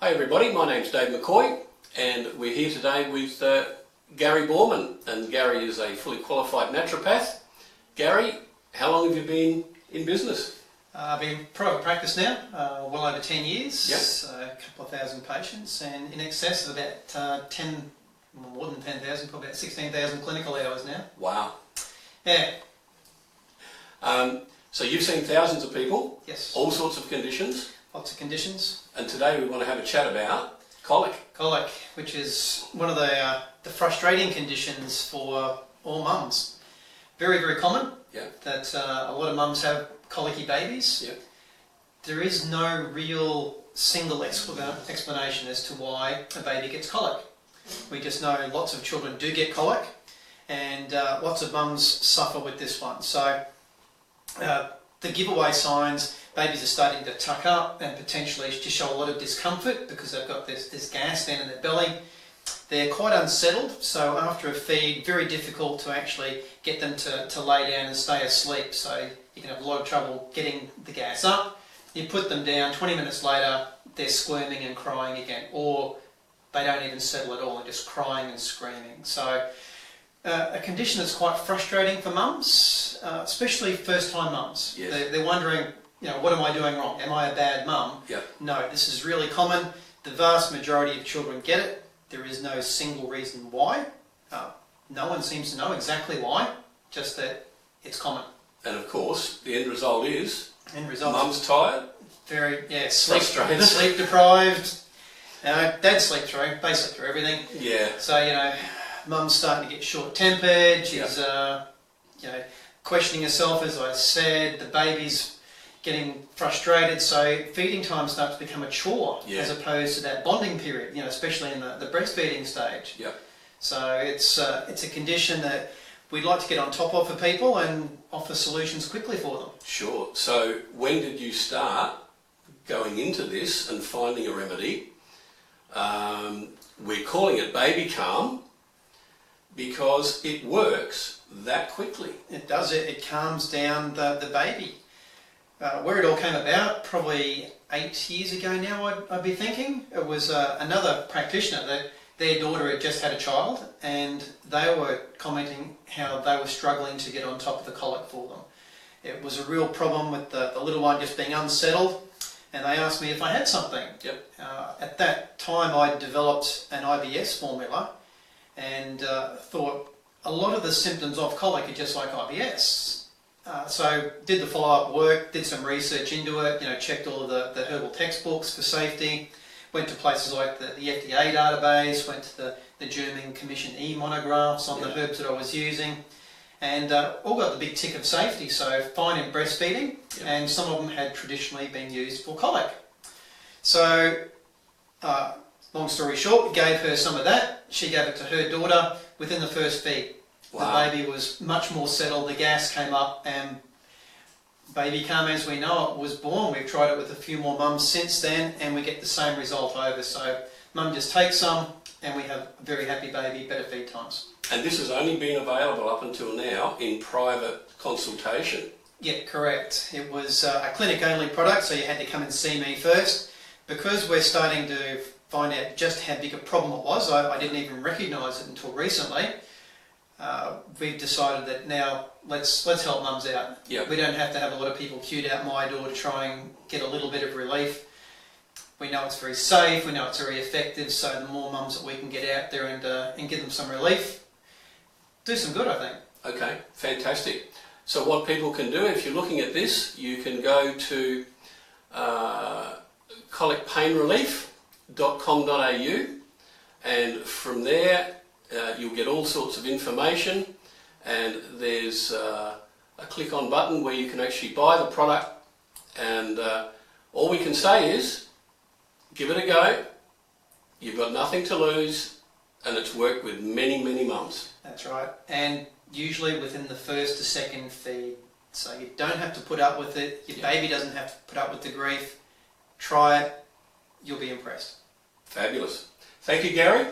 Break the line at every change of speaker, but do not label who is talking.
Hi everybody, my name's Dave McCoy and we're here today with Gary Borman, and Gary is a fully qualified naturopath. Gary, how long have you been in business?
I've been in private practice now, well over 10 years,
Yep.
a couple of thousand patients and in excess of about more than 10,000, probably about 16,000 clinical hours now.
Wow.
Yeah.
So you've seen thousands of people,
Yes.
all sorts of conditions,
Lots of conditions.
and today we want to have a chat about colic.
Colic, which is one of the frustrating conditions for all mums. Very, very common.
Yeah.
That a lot of mums have colicky babies.
Yeah.
There is no real single explanation as to why a baby gets colic. We just know lots of children do get colic, and lots of mums suffer with this one. So the giveaway signs: babies are starting to tuck up and potentially just show a lot of discomfort because they've got this gas down in their belly. They're quite unsettled, so after a feed, very difficult to actually get them to lay down and stay asleep. So you can have a lot of trouble getting the gas up. You put them down, 20 minutes later, they're squirming and crying again, or they don't even settle at all and just crying and screaming. So a condition that's quite frustrating for mums, especially first-time mums.
Yes.
They're wondering, what am I doing wrong? Am I a bad mum?
Yeah.
No, this is really common. The vast majority of children get it. There is no single reason why. No one seems to know exactly why, just that it's common.
And of course, the end result is
End result,
mum's tired,
frustrated,
frustrated,
sleep deprived. Dad sleep through, they sleep through everything.
yeah,
So mum's starting to get short-tempered. She's questioning herself, as I said. The baby's getting frustrated, so feeding time starts to become a chore as opposed to that bonding period. Especially in the breastfeeding stage.
yeah.
So it's a condition that we'd like to get on top of for people and offer solutions quickly for them.
Sure. So when did you start going into this and finding a remedy? We're calling it Baby Calm because it works that quickly.
It does it. It calms down the baby. Where it all came about, probably 8 years ago now, I'd be thinking. It was another practitioner that their daughter had just had a child, and they were commenting how they were struggling to get on top of the colic for them. It was a real problem with the little one just being unsettled, and they asked me if I had something.
Yep.
At that time, I developed an IBS formula, and thought a lot of the symptoms of colic are just like IBS. So did the follow-up work, did some research into it, checked all of the herbal textbooks for safety, went to places like the FDA database, went to the German Commission e-monographs on the herbs that I was using, and all got the big tick of safety, so fine in breastfeeding, and some of them had traditionally been used for colic. So, long story short, we gave her some of that, she gave it to her daughter within the first feed.
Wow.
The baby was much more settled, the gas came up, and Baby Calm, as we know it, was born. We've tried it with a few more mums since then, and we get the same result over. So mum just takes some, and we have a very happy baby, better feed times.
And this has only been available up until now in private consultation.
Yeah, correct. It was a clinic-only product, so you had to come and see me first. Because we're starting to find out just how big a problem it was, I didn't even recognise it until recently. We've decided that now let's help mums out.
Yep.
We don't have to have a lot of people queued out my door to try and get a little bit of relief. We know it's very safe, we know it's very effective, so the more mums that we can get out there and give them some relief, do some good, I think.
Okay, fantastic. So what people can do, if you're looking at this, you can go to colicpainrelief.com.au, and from there you'll get all sorts of information, and there's a click on button where you can actually buy the product, and all we can say is give it a go. You've got nothing to lose, and it's worked with many, many mums.
That's right, and usually within the first to second feed, so you don't have to put up with it, your baby doesn't have to put up with the grief. Try it, you'll be impressed.
Fabulous. Thank you, Gary.